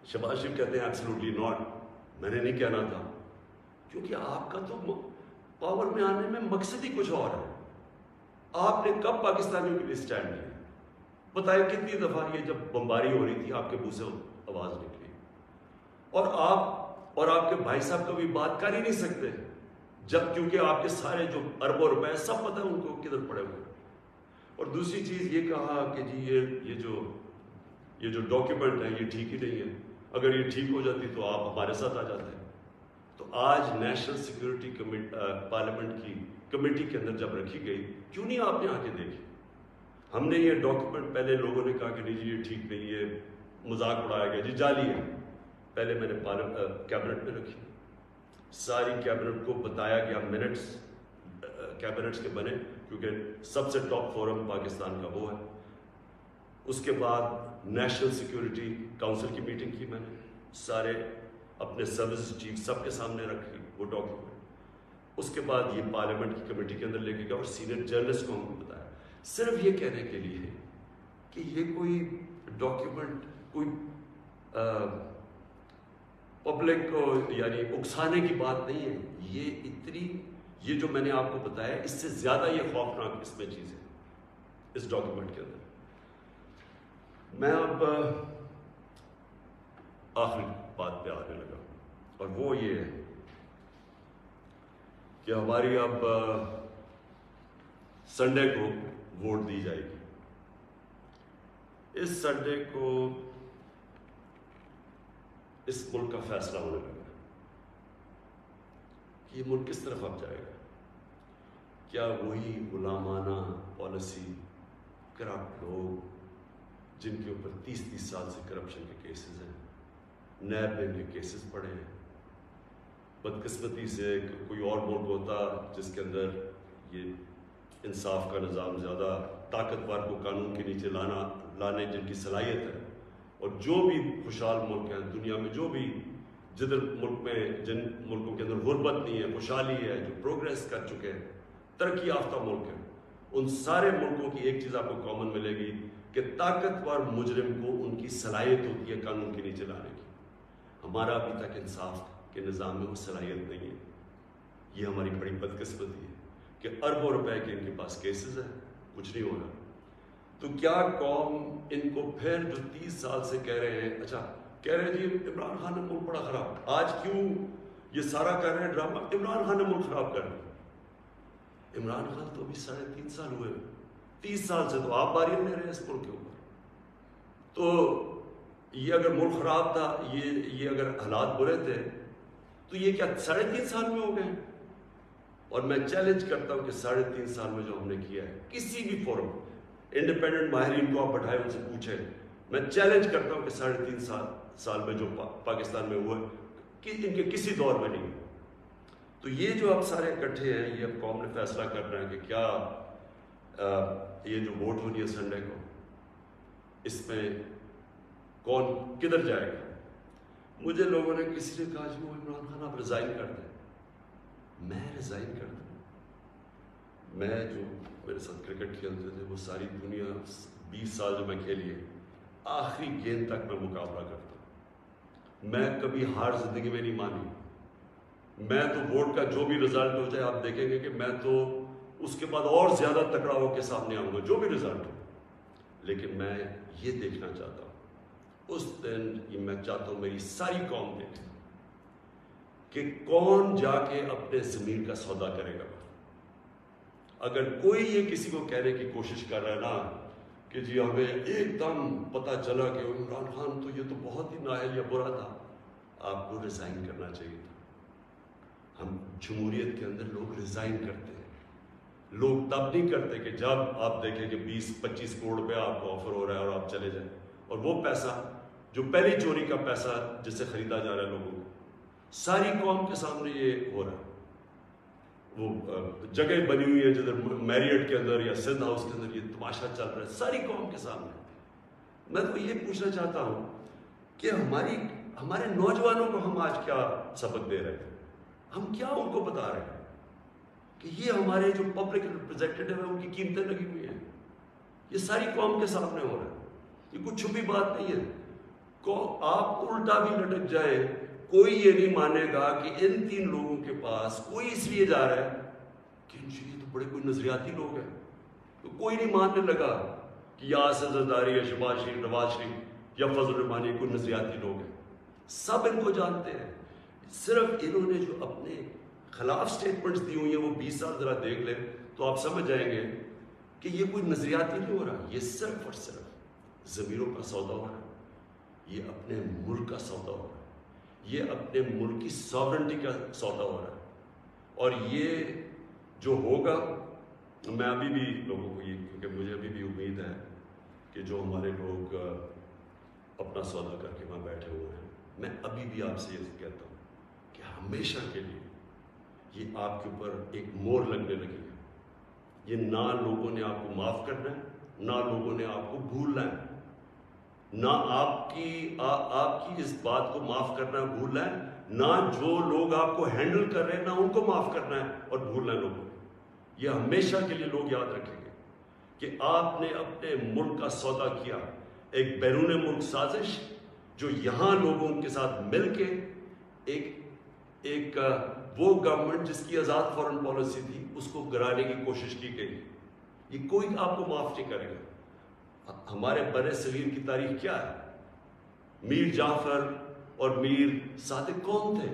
شہباز شریف کہتے ہیں ایبسلوٹلی ناٹ، میں نے نہیں کہنا تھا، کیونکہ آپ کا تو پاور میں آنے میں مقصد ہی کچھ اور ہے. آپ نے کب پاکستانیوں کے لیے سٹینڈ لیا؟ بتائیں کتنی دفعہ یہ جب بمباری ہو رہی تھی آپ کے منہ سے آواز نکلی، اور آپ کے بھائی صاحب کبھی بات کر ہی نہیں سکتے جب، کیونکہ آپ کے سارے جو اربوں روپے سب پتہ ہے ان کو کدھر پڑے ہوئے. اور دوسری چیز یہ کہا کہ جی یہ جو ڈاکیومنٹ ہے یہ ٹھیک ہی نہیں ہے، اگر یہ ٹھیک ہو جاتی تو آپ ہمارے ساتھ آ جاتے ہیں. تو آج نیشنل سیکورٹی پارلیمنٹ کی کمیٹی کے اندر جب رکھی گئی، کیوں نہیں آپ نے آ کے دیکھی؟ ہم نے یہ ڈاکیومنٹ پہلے لوگوں نے کہا کہ نہیں جی یہ ٹھیک نہیں ہے، مذاق اڑایا گیا، جی جعلی ہے. پہلے میں نے کیبنٹ میں رکھی، ساری کیبنٹ کو بتایا گیا، منٹس کیبنٹس کے بنے کیونکہ سب سے ٹاپ فورم پاکستان کا وہ ہے. اس کے بعد نیشنل سیکورٹی کاؤنسل کی میٹنگ کی، میں نے سارے اپنے سروس چیف سب کے سامنے رکھی وہ ڈاکیومنٹ. اس کے بعد یہ پارلیمنٹ کی کمیٹی کے اندر لے کے گیا اور سینئر جرنلسٹ کو ہم کو بتایا، صرف یہ کہنے کے لیے کہ یہ کوئی ڈاکیومنٹ کوئی پبلک کو یعنی اکسانے کی بات نہیں ہے. یہ جو میں نے آپ کو بتایا اس سے زیادہ یہ خوفناک اس میں چیز ہے اس ڈاکیومنٹ کے اندر. میں اب آخری بات پہ آنے لگا، اور وہ یہ ہے کہ ہماری اب سنڈے کو ووٹ دی جائے گی. اس سنڈے کو اس ملک کا فیصلہ ہونے لگا کہ یہ ملک کس طرف اب جائے گا. کیا وہی غلامانہ پالیسی، کرپٹ لوگ جن کے اوپر 30 سال سے کرپشن کے کیسز ہیں، نیب میں کے کیسز پڑے ہیں. بدقسمتی سے کوئی اور ملک ہوتا جس کے اندر یہ انصاف کا نظام زیادہ طاقتور کو قانون کے نیچے لانے جن کی صلاحیت ہے، اور جو بھی خوشحال ملک ہیں دنیا میں، جو بھی جن ملکوں کے اندر غربت نہیں ہے، خوشحالی ہے، جو پروگریس کر چکے ہیں، ترقی یافتہ ملک ہیں، ان سارے ملکوں کی ایک چیز آپ کو کامن ملے گی کہ طاقتور مجرم کو ان کی صلاحیت ہوتی ہے قانون کے نیچے لانے کی. ہمارا ابھی تک انصاف کے نظام میں وہ صلاحیت نہیں ہے. یہ ہماری بڑی بدقسمتی ہے کہ اربوں روپے کے ان کے پاس کیسز ہیں، کچھ نہیں ہو رہا. تو کیا قوم ان کو پھر جو 30 سال سے کہہ رہے ہیں، اچھا کہہ رہے ہیں جی عمران خان نے ملک بڑا خراب، آج کیوں یہ سارا کر رہے ہیں ڈرامہ عمران خان نے ملک خراب کر دیا. عمران خان تو ابھی 3.5 سال ہوئے، 30 سال سے تو آپ باری لے رہے ہیں اس ملک کے اوپر. تو یہ اگر ملک خراب تھا، یہ اگر حالات برے تھے، تو یہ کیا 3.5 سال میں ہو گئے؟ اور میں چیلنج کرتا ہوں کہ 3.5 سال میں جو ہم نے کیا ہے، کسی بھی فورم انڈیپینڈنٹ ماہرین کو آپ بٹھائے ان سے پوچھیں، میں چیلنج کرتا ہوں کہ 3.5 سال میں جو پاکستان میں ہوا کہ ان کے کسی دور میں نہیں. تو یہ جو آپ سارے اکٹھے ہیں، یہ اب قوم نے فیصلہ کرنا ہے کہ کیا یہ جو ووٹ ہونی ہے سنڈے کو، اس میں کون کدھر جائے گا. مجھے لوگوں نے کسی نے کہا جی وہ عمران خان آپ ریزائن کر دیں. میں ریزائن کر دوں؟ میں جو میرے ساتھ کرکٹ کھیلتے تھے وہ ساری دنیا 20 سال جو میں کھیلی ہے، آخری گیند تک میں مقابلہ کرتا ہوں. میں کبھی ہار زندگی میں نہیں مانی. میں تو ووٹ کا جو بھی رزلٹ ہو جائے آپ دیکھیں گے کہ میں تو اس کے بعد اور زیادہ تکڑا ہو کے سامنے آؤں گا جو بھی رزلٹ ہو. لیکن میں یہ دیکھنا چاہتا ہوں اس دن، یہ میں چاہتا ہوں میری ساری قوم دیکھے کہ کون جا کے اپنے ضمیر کا سودا کرے گا. اگر کوئی یہ کسی کو کہنے کی کوشش کر رہا ہے نا کہ جی ہمیں ایک دم پتہ چلا کہ عمران خان تو یہ تو بہت ہی نااہل یا برا تھا، آپ کو ریزائن کرنا چاہیے تھا. ہم جمہوریت کے اندر لوگ ریزائن کرتے ہیں. لوگ تب نہیں کرتے کہ جب آپ دیکھیں کہ 20-25 کروڑ روپیہ آپ کو آفر ہو رہا ہے اور آپ چلے جائیں، اور وہ پیسہ جو پہلی چوری کا پیسہ جس سے خریدا جا رہا ہے لوگوں کو، ساری قوم کے سامنے یہ ہو رہا ہے. وہ جگہ بنی ہوئی ہے جدھر میریٹ کے اندر یا سندھ ہاؤس کے اندر یہ تماشا چل رہا ہے ساری قوم کے سامنے. میں تو یہ پوچھنا چاہتا ہوں کہ ہمارے نوجوانوں کو ہم آج کیا سبق دے رہے ہیں؟ ہم کیا ان کو بتا رہے ہیں کہ یہ ہمارے جو پبلک ریپرزینٹیٹیو ہیں ان کی قیمتیں لگی ہوئی ہیں. یہ ساری قوم کے سامنے ہو رہا ہے، یہ کچھ چھپی بات نہیں ہے. آپ الٹا بھی لٹک جائے، کوئی یہ نہیں مانے گا کہ ان 3 لوگوں کے پاس کوئی اس لیے جا رہا ہے کہ یہ تو بڑے کوئی نظریاتی لوگ ہیں. تو کوئی نہیں ماننے لگا کہ یا اسد زرداری یا شہباز شریف، نواز شریف یا فضل الرحمانی کوئی نظریاتی لوگ ہیں. سب ان کو جانتے ہیں. صرف انہوں نے جو اپنے خلاف سٹیٹمنٹس دی ہوئی ہیں وہ 20 سال ذرا دیکھ لیں تو آپ سمجھ جائیں گے کہ یہ کوئی نظریاتی نہیں ہو رہا. یہ صرف اور صرف ضمیروں کا سودا ہو رہا ہے. یہ اپنے ملک کا سودا ہو رہا ہے. یہ اپنے ملک کی ساورنٹی کا سودا ہو رہا ہے. اور یہ جو ہوگا، میں ابھی بھی لوگوں کو یہ، کیونکہ مجھے ابھی بھی امید ہے کہ جو ہمارے لوگ اپنا سودا کر کے وہاں بیٹھے ہوئے ہیں، میں ابھی بھی آپ سے یہ کہتا ہوں کہ ہمیشہ کے لیے یہ آپ کے اوپر ایک مور لگنے لگی ہے. یہ نہ لوگوں نے آپ کو معاف کرنا ہے، نہ لوگوں نے آپ کو بھولنا ہے. نہ آپ کی اس بات کو معاف کرنا ہے، بھولنا ہے، نہ جو لوگ آپ کو ہینڈل کر رہے ہیں نہ ان کو معاف کرنا ہے اور بھولنا ہے لوگوں کو. یہ ہمیشہ کے لیے لوگ یاد رکھیں گے کہ آپ نے اپنے ملک کا سودا کیا. ایک بیرون ملک سازش جو یہاں لوگوں کے ساتھ مل کے ایک وہ گورنمنٹ جس کی آزاد فورن پالیسی تھی اس کو گرانے کی کوشش کی گئی. یہ کوئی آپ کو معاف نہیں کرے گا. ہمارے بر صغیر کی تاریخ کیا ہے؟ میر جعفر اور میر صادق کون تھے؟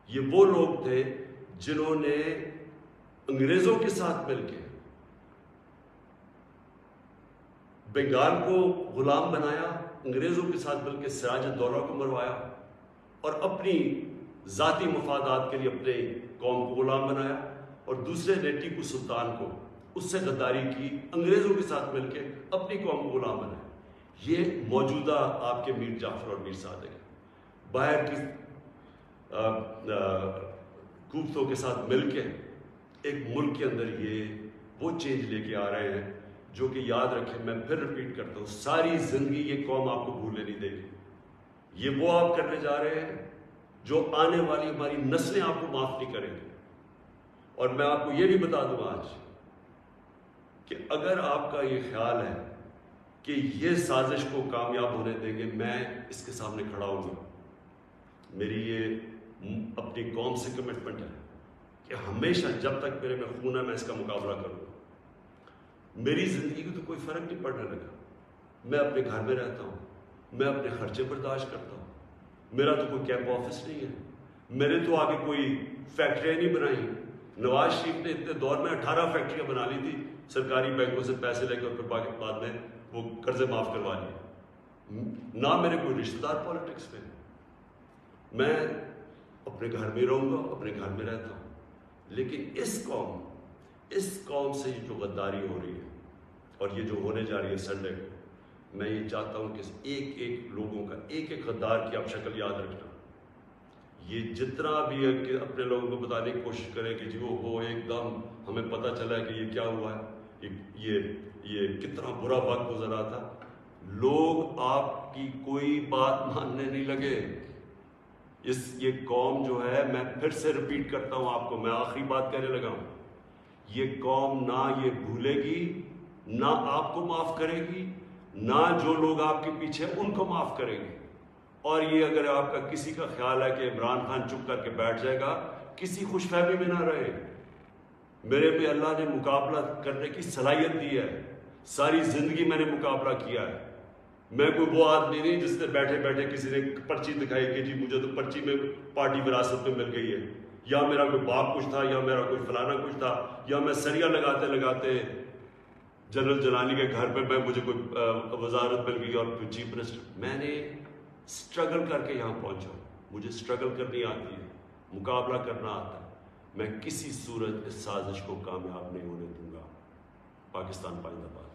یہ وہ لوگ تھے جنہوں نے انگریزوں کے ساتھ مل کے بنگال کو غلام بنایا، انگریزوں کے ساتھ مل کے سراج الدولہ کو مروایا، اور اپنی ذاتی مفادات کے لیے اپنے قوم کو غلام بنایا، اور دوسرے نے ٹیپو سلطان کو اس سے غداری کی، انگریزوں کے ساتھ مل کے اپنی قوم کو غلام بنایا۔ یہ موجودہ آپ کے میر جعفر اور میر صادق ہے، باہر کی قوتوں کے ساتھ مل کے ایک ملک کے اندر یہ وہ چینج لے کے آ رہے ہیں جو کہ یاد رکھیں، میں پھر ریپیٹ کرتا ہوں، ساری زندگی یہ قوم آپ کو بھولنے نہیں دے گی۔ یہ وہ آپ کرنے جا رہے ہیں جو آنے والی ہماری نسلیں آپ کو معاف نہیں کریں گی۔ اور میں آپ کو یہ بھی بتا دوں آج کہ اگر آپ کا یہ خیال ہے کہ یہ سازش کو کامیاب ہونے دیں گے، میں اس کے سامنے کھڑا ہوں گا۔ میری یہ اپنی قوم سے کمٹمنٹ ہے کہ ہمیشہ جب تک میرے میں خون ہے میں اس کا مقابلہ کروں گا۔ میری زندگی کو تو کوئی فرق نہیں پڑنے لگا، میں اپنے گھر میں رہتا ہوں، میں اپنے خرچے برداشت کرتا ہوں، میرا تو کوئی کیمپ آفس نہیں ہے، میرے تو آگے کوئی فیکٹریاں نہیں بنائی۔ نواز شریف نے اتنے دور میں 18 فیکٹریاں بنا لی تھی سرکاری بینکوں سے پیسے لے کے، اور پھر بعد میں وہ قرضے معاف کروا لیے۔ نہ میرے کوئی رشتہ دار پالیٹکس میں، میں اپنے گھر میں رہوں گا، اپنے گھر میں رہتا ہوں۔ لیکن اس قوم سے جو غداری ہو رہی ہے اور یہ جو ہونے جا رہی ہے سنڈے کو، میں یہ چاہتا ہوں کہ ایک ایک لوگوں کا، ایک ایک غدار کی آپ شکل یاد رکھنا۔ یہ جتنا بھی ہے کہ اپنے لوگوں کو بتانے کی کوشش کریں کہ جی وہ ایک دم ہمیں پتہ چلا ہے کہ یہ کیا ہوا ہے، یہ کتنا برا وقت گزرا تھا، لوگ آپ کی کوئی بات ماننے نہیں لگے۔ یہ قوم جو ہے، میں پھر سے ریپیٹ کرتا ہوں آپ کو، میں آخری بات کہنے لگا ہوں، یہ قوم نہ یہ بھولے گی، نہ آپ کو معاف کرے گی، نہ جو لوگ آپ کے پیچھے ان کو معاف کرے گی۔ اور یہ اگر آپ کا کسی کا خیال ہے کہ عمران خان چپ کر کے بیٹھ جائے گا، کسی خوش فہمی میں نہ رہے۔ میرے پہ اللہ نے مقابلہ کرنے کی صلاحیت دی ہے، ساری زندگی میں نے مقابلہ کیا ہے۔ میں کوئی وہ آدمی نہیں جس نے بیٹھے بیٹھے کسی نے پرچی دکھائی کہ جی مجھے تو پرچی میں پارٹی وراثت میں مل گئی ہے، یا میرا کوئی باپ کچھ تھا، یا میرا کوئی فلانا کچھ تھا، یا میں سریا لگاتے لگاتے جنرل جلانی کے گھر پہ مجھے کوئی وزارت مل گئی اور کوئی چیف منسٹر۔ میں نے اسٹرگل کر کے یہاں پہنچا، مجھے اسٹرگل کرنی آتی ہے، مقابلہ کرنا آتا ہے۔ میں کسی صورت اس سازش کو کامیاب نہیں ہونے دوں گا۔ پاکستان پائندہ باد۔